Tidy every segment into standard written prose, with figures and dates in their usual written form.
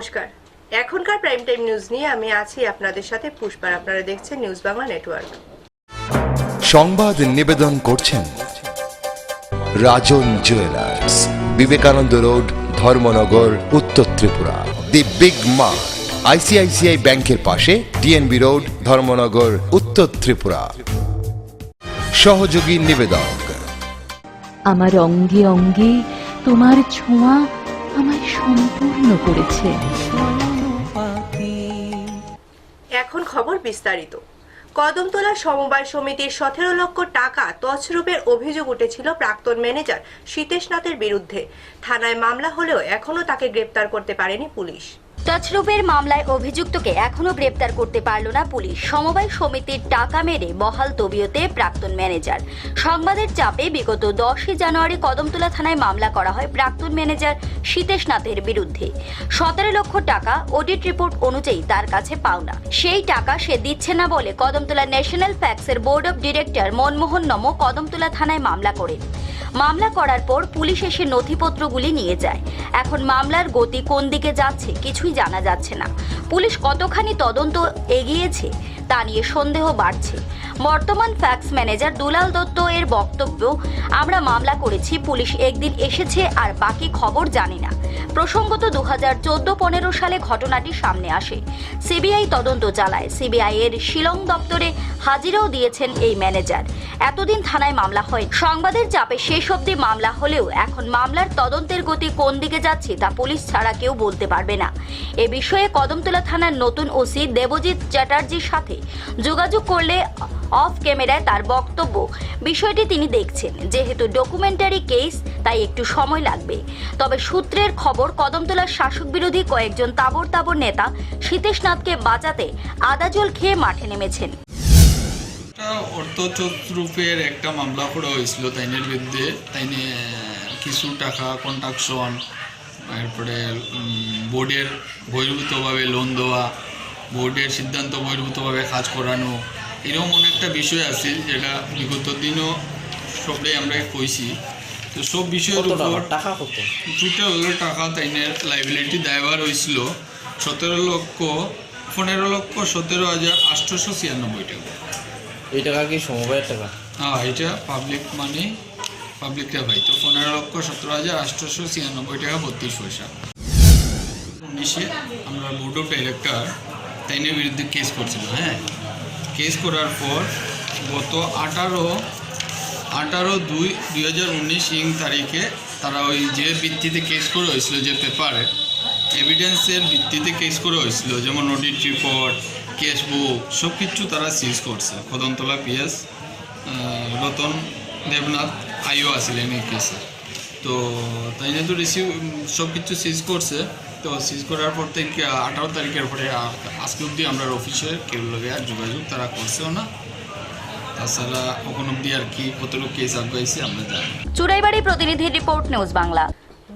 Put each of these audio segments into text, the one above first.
নমস্কার, এখনকার prime time news নিয়ে আমি আছি আপনাদের সাথে পুষ্পার। আপনারা দেখছেন নিউজ বাংলা নেটওয়ার্ক। সংবাদ নিবেদন করছেন রাজন জুয়েলার্স, বিবেকানন্দ রোড, ধর্মনগর, উত্তর Tripura. The big mart, ICICI ব্যাংকের পাশে, ডিএনবি রোড, ধর্মনগর, উত্তর ত্রিপুরা। সহযোগী নিবেদক আমার অঙ্গে অঙ্গে তোমার ছোঁয়া আমায় সম্পূর্ণ করেছে। এখন খবর বিস্তারিত। কদমতলা সমবায় সমিতির 17 লক্ষ টাকা তছরূপের অভিযোগ উঠেছিল প্রাক্তন ম্যানেজার শীতেশ নাথের বিরুদ্ধে। থানায় মামলা হলেও এখনো তাকে গ্রেপ্তার করতে পারেনি পুলিশ। তছরূপের মামলায় অভিযুক্তকে এখনো গ্রেপ্তার করতে পারল না পুলিশ। সমবায় সমিতির টাকা মেরে বহাল তবিয়তে প্রাক্তন ম্যানেজার। সংবাদের চাপে বিগত 10 জানুয়ারি কদমতলা থানায় মামলা করা হয় প্রাক্তন ম্যানেজার শীতেশ নাথের বিরুদ্ধে। 17 লক্ষ টাকা অডিট রিপোর্ট অনুযায়ী তার কাছে পাওনা। সেই টাকা সে দিচ্ছে না বলে কদমতলা ন্যাশনাল ফ্যাক্সের বোর্ড অব ডিরেক্টর মনমোহন নম কদমতলা থানায় মামলা করেন। মামলা করার পর পুলিশ এসে নথিপত্রগুলি নিয়ে যায়। এখন মামলার গতি কোন দিকে যাচ্ছে কিছুই জানা যাচ্ছে না। পুলিশ কতখানি তদন্ত এগিয়েছে তা নিয়ে সন্দেহ বাড়ছে। বর্তমান ফ্যাক্স ম্যানেজার দুলাল দত্ত এর বক্তব্য, আমরা মামলা করেছি, পুলিশ একদিন এসেছে আর বাকি খবর জানি না। প্রসঙ্গত 2014-15 সালে ঘটনাটি সামনে আসে। সিবিআই তদন্ত চালায়। সিবিআই এর শিলং দপ্তরে হাজিরাও দিয়েছেন এই ম্যানেজার। এতদিন থানায় মামলা হয়। সংবাদের চাপে শেষ অবধি মামলা হলেও এখন মামলার তদন্তের গতি কোন দিকে যাচ্ছে তা পুলিশ ছাড়া কেউ বলতে পারবে না। এ বিষয়ে কদমতলা থানার নতুন ওসি দেবজিৎ চ্যাটার্জির সাথে যোগাযোগ করলে অফ ক্যামেরায় তার বক্তব্য, বিষয়টি তিনি দেখছেন। যেহেতু ডকুমেন্টারি কেস তাই একটু সময় লাগবে। তবে সূত্রের খবর, কদমতলার শাসক বিরোধী কয়েকজন তাবর নেতা শীতেশ নাথকে বাঁচাতে আদাজল খেয়ে মাঠে নেমেছেন। অর্থচোরূপের একটা মামলা করা হয়েছিল তাইনের বিরুদ্ধে। তাইনে কিছু টাকা কন্ট্রাকশন, এরপরে বোর্ডের বহির্ভূতভাবে লোন দেওয়া, বোর্ডের সিদ্ধান্ত বহির্ভূতভাবে কাজ করানো, এরকম অনেকটা বিষয় আছে যেটা বিগত দিনও সবটাই আমরা কইছি। তো সব বিষয়ের উপর টোটাল টাকা তাইনের লাইবিলিটি দায়ভার হয়েছিল 15,17,896 টাকা। এই টাকা কি সমবায়ের টাকা? হ্যাঁ, এটা পাবলিক মানি, পাবলিকটা ভাই। তো 15,17,896 টাকা 32 পয়সা। 19-এ আমরা বোর্ড অফ ডাইরেক্টর তাইনের বিরুদ্ধে কেস করছিল। হ্যাঁ, কেস করার পর গত 18/2/2019 তারিখে তারা ওই যে ভিত্তিতে কেস করা হয়েছিল, যে পেপারে এভিডেন্সের ভিত্তিতে কেস করা হয়েছিল, যেমন অডিট রিপোর্ট, কেস বুক, সব কিছু তারা সিজ করছে। কদমতলা পিএস রতন দেবনাথ আইও আসছিলেন এই কেসে। তো তাই তো রিসিভ সব কিছু সিজ করছে। তো সিজ করার পর থেকে 18 তারিখের পরে আজকে অবধি আমরা অফিসের কেউ লগে আর যোগাযোগ তারা করছেও না। তাছাড়া এখন অবধি আর কি কতটুকু কেস আগাইছে আমরা জানি। চুরাইবাড়ি প্রতিনিধির রিপোর্ট, নিউজ বাংলা।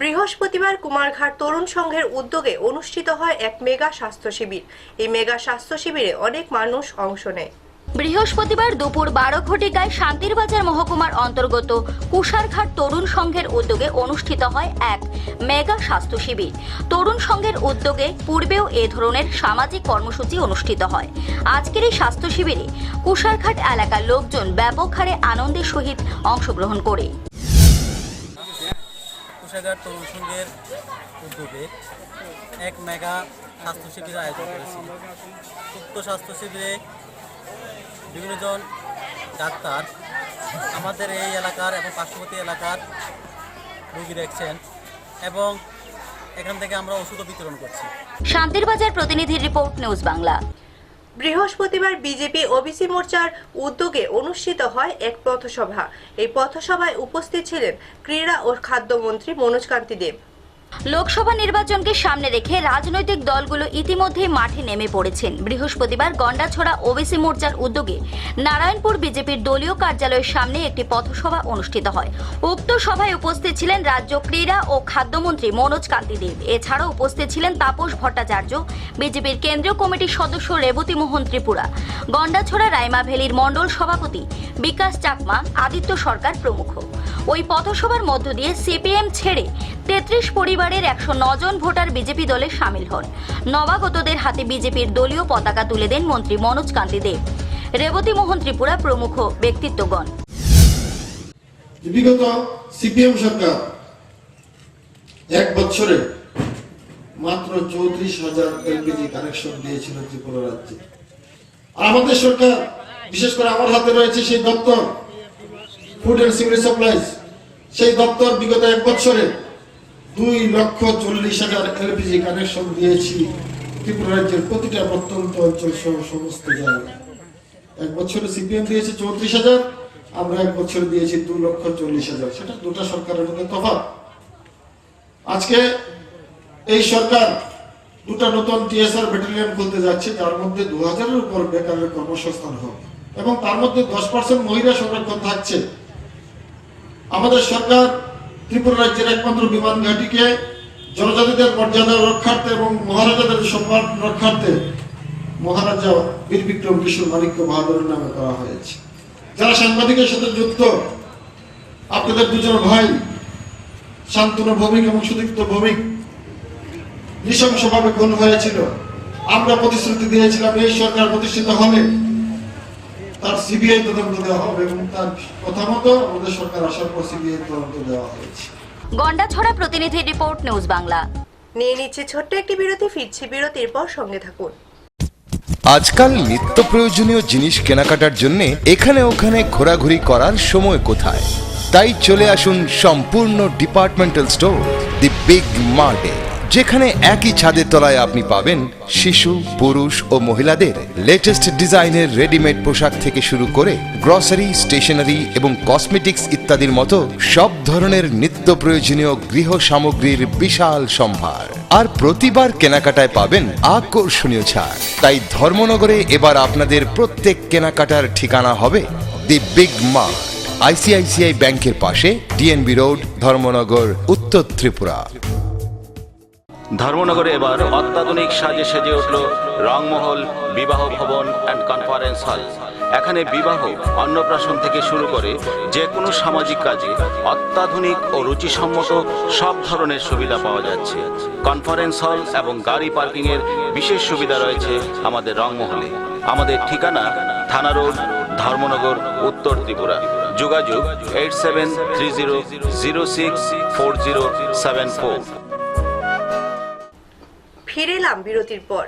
বৃহস্পতিবার কুমারঘাট তরুণ সংঘের উদ্যোগে অনুষ্ঠিত হয় এক মেগা স্বাস্থ্য শিবির। এই মেগা স্বাস্থ্য শিবিরে অনেক মানুষ অংশ নেয়। বৃহস্পতিবার দুপুর 12 ঘটিকায় শান্তিরবাজার মহকুমার অন্তর্গত কুষারঘাট তরুণ সংঘের উদ্যোগে অনুষ্ঠিত হয় এক মেগা স্বাস্থ্য শিবির। তরুণ সংঘের উদ্যোগে পূর্বেও এ ধরনের সামাজিক কর্মসূচি অনুষ্ঠিত হয়। আজকের এই স্বাস্থ্য শিবিরে কুষারঘাট এলাকার লোকজন ব্যাপক হারে আনন্দের সহিত অংশগ্রহণ করে। কুষারঘাট তরুণ সংঘের উদ্যোগে এক মেগা স্বাস্থ্য শিবির আয়োজন করেছি। উক্ত স্বাস্থ্য শিবিরে বিভিন্ন জন ডাক্তার আমাদের এই এলাকার এবং পার্শ্ববর্তী এলাকার রোগী দেখছেন এবং এখান থেকে আমরা ওষুধও বিতরণ করছি। শান্তিরবাজার প্রতিনিধির রিপোর্ট, নিউজ বাংলা। বৃহস্পতিবার বিজেপি ওবিসি মোর্চার উদ্যোগে অনুষ্ঠিত হয় এক পথসভা। এই পথসভায় উপস্থিত ছিলেন ক্রীড়া ও খাদ্যমন্ত্রী মনোজ কান্তি দেব। লোকসভা নির্বাচনকে সামনে রেখে রাজনৈতিক দলগুলো ইতিমধ্যেই মাঠে নেমে পড়েছেন। বৃহস্পতিবার গন্ডাছড়া ওবিসি মোর্চার উদ্যোগে নারায়ণপুর বিজেপির দলীয় কার্যালয়ের সামনে একটি পথসভা অনুষ্ঠিত হয়। উক্ত সভায় উপস্থিত ছিলেন রাজ্য ক্রীড়া ও খাদ্যমন্ত্রী মনোজ কান্তি দেব। এছাড়াও উপস্থিত ছিলেন তাপস ভট্টাচার্য, বিজেপির কেন্দ্রীয় কমিটির সদস্য রেবতী মোহন ত্রিপুরা, গন্ডাছড়া রাইমা ভ্যালির মণ্ডল সভাপতি বিকাশ চাকমা, আদিত্য সরকার প্রমুখ। ওই পথসভার মধ্য দিয়ে সিপিএম ছেড়ে 33 পরিবার এবারের 109 জন ভোটার বিজেপি দলে সামিল হন। নবাগতদের হাতে বিজেপির দলীয় পতাকা তুলে দেন মন্ত্রী মনোজ কান্তি দেব, রেবতী মোহন ত্রিপুরা প্রমুখ ব্যক্তিত্বগণ। বিগত সিপিএম সরকার 1 বছরে মাত্র 34,000 এলপিজি কানেকশন দিয়েছিল ত্রিপুরা রাজ্যে। আর আমাদের সরকার, বিশেষ করে আমার হাতে রয়েছে সেই দপ্তর, ফুড অ্যান্ড সিভিল সাপ্লাইজ, সেই দপ্তর বিগত 1 বছরে 2,40,000 এলপিজি কানেকশন দিয়েছি ত্রিপুরা রাজ্যের প্রতিটা প্রত্যন্ত অঞ্চল সহ সমস্ত জায়গায়। 1 বছরে সিপিএম দিয়েছে 34,000, আমরা 1 বছরে দিয়েছি 2,40,000। সেটা দুটা সরকারের মধ্যে তফাৎ। আজকে এই সরকার দুটা নতুন টিএসআর ব্যাটালিয়ন খুলতে যাচ্ছে, যার মধ্যে 2,000-এর উপর বেকারের কর্মসংস্থান হবে এবং তার মধ্যে 10% মহিলা সংরক্ষণ থাকছে। আমাদের সরকার ত্রিপুরা রাজ্যের একমাত্র বিমান ঘাঁটিকে জনজাতিদের মর্যাদা রক্ষার্থে এবং মহারাজাদের সম্মান রক্ষার্থে মহারাজা বীর বিক্রম কিশোর মাণিক্য বাহাদুরের নামে করা হয়েছে। যারা সাংবাদিকের সাথে যুক্ত, আপনাদের দুজন ভাই শান্তনু ভৌমিক এবং সুদীপ্ত ভৌমিক নৃশংসভাবে খুন হয়েছিল। আমরা প্রতিশ্রুতি দিয়েছিলাম এই সরকার প্রতিষ্ঠিত হলে তার সিবিআই তদন্ত দেওয়া হবে এবং তার কথা মতো আমাদের সরকার আসার পর সিবিআই তদন্ত দেওয়া হয়েছে। গন্ডাছড়া প্রতিনিধি রিপোর্ট, নিউজ বাংলা। নিয়ে নিচ্ছে ছোট্ট একটি বিরতি, ফিরছি বিরতির পর, সঙ্গে থাকুন। আজকাল নিত্য প্রয়োজনীয় জিনিস কেনাকাটার জন্য এখানে ওখানে ঘোরাঘুরি করার সময় কোথায়? তাই চলে আসুন সম্পূর্ণ ডিপার্টমেন্টাল স্টোর দি বিগ মার্টে, যেখানে একই ছাদের তলায় আপনি পাবেন শিশু, পুরুষ ও মহিলাদের লেটেস্ট ডিজাইনের রেডিমেড পোশাক থেকে শুরু করে গ্রসারি, স্টেশনারি এবং কসমেটিক্স ইত্যাদির মতো সব ধরনের নিত্য প্রয়োজনীয় গৃহ সামগ্রীর বিশাল সম্ভার। আর প্রতিবার কেনাকাটায় পাবেন আকর্ষণীয় ছাড়। তাই ধর্মনগরে এবার আপনাদের প্রত্যেক কেনাকাটার ঠিকানা হবে দি বিগ মার্ট, ICICI ব্যাংকের পাশে, ডিএনবি রোড, ধর্মনগর, উত্তর ত্রিপুরা। ধর্মনগরে এবার অত্যাধুনিক সাজে সেজে উঠল রংমহল বিবাহ ভবন অ্যান্ড কনফারেন্স হল। এখানে বিবাহ, অন্নপ্রাশন থেকে শুরু করে যে কোনো সামাজিক কাজে অত্যাধুনিক ও রুচিসম্মত সব ধরনের সুবিধা পাওয়া যাচ্ছে। কনফারেন্স হল এবং গাড়ি পার্কিংয়ের বিশেষ সুবিধা রয়েছে আমাদের রংমহলে। আমাদের ঠিকানা থানা রোড, ধর্মনগর, উত্তর ত্রিপুরা। যোগাযোগ 8730064074। ফিরে এলাম বিরতির পর।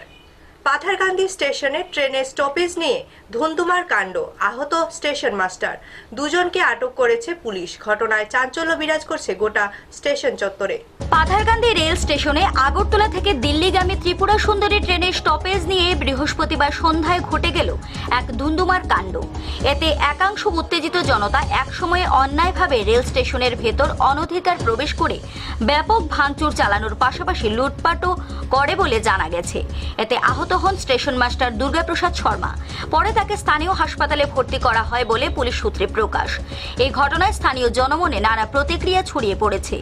পাথারকান্দি স্টেশনে ট্রেনের স্টপেজ নিয়ে ধুন্ধুমার কাণ্ড, আহত স্টেশন মাস্টার, দুজনকে আটক করেছে পুলিশ। ঘটনায় চাঞ্চল্য বিরাজ করছে গোটা স্টেশন চত্বরে। পাথারকান্দি রেল স্টেশনে আগরতলা থেকে দিল্লিগামী ত্রিপুরা সুন্দরী ট্রেনের স্টপেজ নিয়ে বৃহস্পতিবার সন্ধ্যায় ঘটে গেল এক ধুন্ধুমার কাণ্ড। এতে একাংশ উত্তেজিত জনতা একসময়ে অন্যায়ভাবে রেল স্টেশনের ভেতর অনধিকার প্রবেশ করে ব্যাপক ভাঙচুর চালানোর পাশাপাশি লুটপাটও করে বলে জানা গেছে। এতে আহত হন স্টেশন মাস্টার দুর্গাপ্রসাদ শর্মা। পরে তাকে স্থানীয় হাসপাতালে ভর্তি করা হয় বলে পুলিশ সূত্রে প্রকাশ। এই ঘটনায় স্থানীয় জনমনে নানা প্রতিক্রিয়া ছড়িয়ে পড়েছে।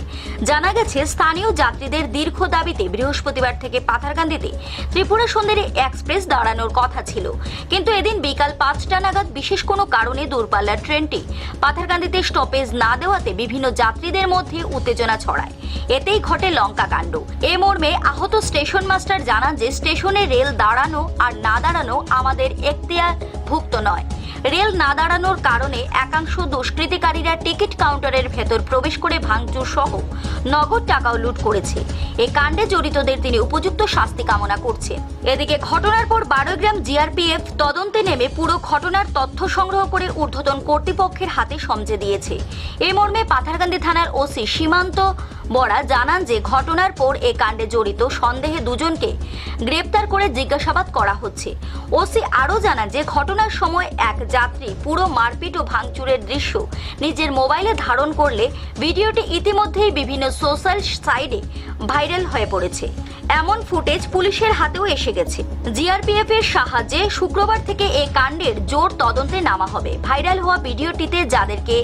জানা গেছে, স্থানীয় যাত্রীদের দীর্ঘ দাবিতে বৃহস্পতিবার থেকে পাথারকান্দিতে ত্রিপুরা সুন্দরী এক্সপ্রেস দাঁড়ানোর কথা ছিল, কিন্তু এদিন বিকাল 5টা নাগাদ বিশেষ কোনো কারণে দূরপাল্লার ট্রেনটি পাথারকান্দিতে স্টপেজ না দেওয়াতে বিভিন্ন যাত্রীদের মধ্যে উত্তেজনা ছড়ায়। এতেই ঘটে লঙ্কা কাণ্ড। এ মর্মে আহত স্টেশন মাস্টার জানান যে স্টেশনে রেল দাঁড়ানো আর না দাঁড়ানো আমাদের এখতিয়ারভুক্ত নয়। রেল না দাঁড়ানোর কারণে একাংশ দুষ্কৃতিকারীরা টিকিট কাউন্টারের ভেতর প্রবেশ করে ভাঙচুর সহ নগদ টাকাও লুট করেছে। এই কাণ্ডে জড়িতদের তিনি উপযুক্ত শাস্তি কামনা করছেন। এদিকে ঘটনার পর 12 গ্রাম জিআরপিএফ তদন্তে নেমে পুরো ঘটনার তথ্য সংগ্রহ করে ঊর্ধ্বতন কর্তৃপক্ষের হাতে সমঝে দিয়েছে। এ মর্মে পাথারকান্দি থানার ওসি সীমান্ত বরা জানান যে ঘটনার পর এ কাণ্ডে জড়িত সন্দেহে দুজনকে গ্রেপ্তার করে জিজ্ঞাসাবাদ করা হচ্ছে। ওসি আরও জানান যে ঘটনার সময় এক যাত্রী পুরো মারপিট ও ভাঙচুরের দৃশ্য নিজের মোবাইলে ধারণ করলে ভিডিওটি ইতিমধ্যেই বিভিন্ন সোশ্যাল সাইটে ভাইরাল হয়ে পড়েছে। এমন ফুটেজ পুলিশের হাতেও এসে গেছে। জিআরপিএফ এর সাহায্যে শুক্রবার থেকে এই কাণ্ডের জোর তদন্তে নামা হবে। ভাইরাল হওয়া ভিডিওটিতে যাদেরকে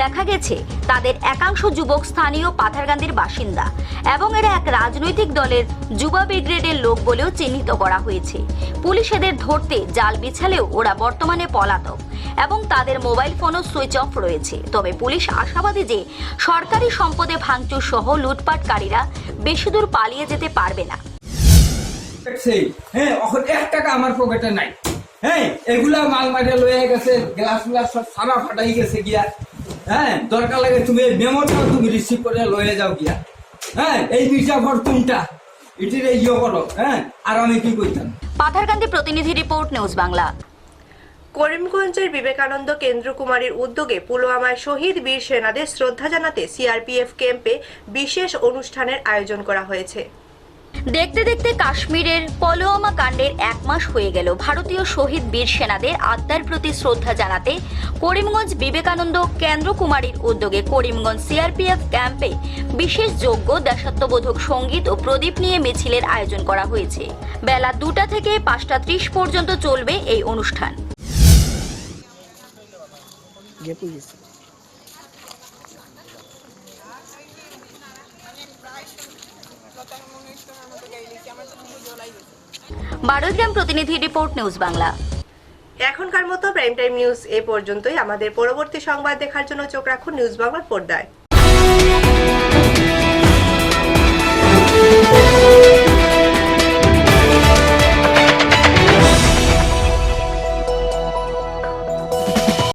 দেখা গেছে তাদের একাংশ যুবক স্থানীয় পাথারকান্দির বাসিন্দা এবং এরা এক রাজনৈতিক দলের যুবা ব্রিগেডের লোক বলেও চিহ্নিত করা হয়েছে। পুলিশ এদের ধরতে জাল বিছালেও ওরা বর্তমানে পলাতক। এবং তাদের মোবাইল ফোনও সুইচ অফ রয়েছে। তবে পুলিশ আশাবাদী যে সরকারি সম্পদে ভাঙচুর সহ লুটপাটকারীরা বেশি দূর পালিয়ে যেতে পারবে না। হ্যাঁ, এখন 1 টাকা আমার পকেটে নাই। হ্যাঁ, এগুলা মাল মারিয়া লয়ে গেছে, গ্লাস গ্লাস সব সারা ফাটাই গেছে গিয়া। হ্যাঁ, দরকার লাগে তুমি এই মেমোটাও তুমি রিসিভ করে লয়ে যাও গিয়া। হ্যাঁ, এই দুইটা ফরচুনটা এটিরে ইয়ে করো। হ্যাঁ, আর আমি কি কইতাম। পাথারকান্দি প্রতিনিধি রিপোর্ট, নিউজ বাংলা। করিমগঞ্জের বিবেকানন্দ কেন্দ্রকুমারীর উদ্যোগে পুলওয়ামায় শহীদ বীর সেনাদের শ্রদ্ধা জানাতে সিআরপিএফ ক্যাম্পে বিশেষ অনুষ্ঠানের আয়োজন করা হয়েছে। দেখতে দেখতে কাশ্মীরের পুলওয়ামা কাণ্ডের 1 মাস হয়ে গেল। ভারতীয় শহীদ বীর সেনাদের আত্মার প্রতি শ্রদ্ধা জানাতে করিমগঞ্জ বিবেকানন্দ কেন্দ্রকুমারীর উদ্যোগে করিমগঞ্জ সিআরপিএফ ক্যাম্পে বিশেষ যজ্ঞ, দেশাত্মবোধক সঙ্গীত ও প্রদীপ নিয়ে মিছিলের আয়োজন করা হয়েছে। বেলা 2টা থেকে 5টা 30 পর্যন্ত চলবে এই অনুষ্ঠান। বারোগ্রাম প্রতিনিধি রিপোর্ট, নিউজ বাংলা। এখনকার মতো প্রাইম টাইম নিউজ এ পর্যন্তই। আমাদের পরবর্তী সংবাদ দেখার জন্য চোখ রাখুন নিউজ বাংলার পর্দায়।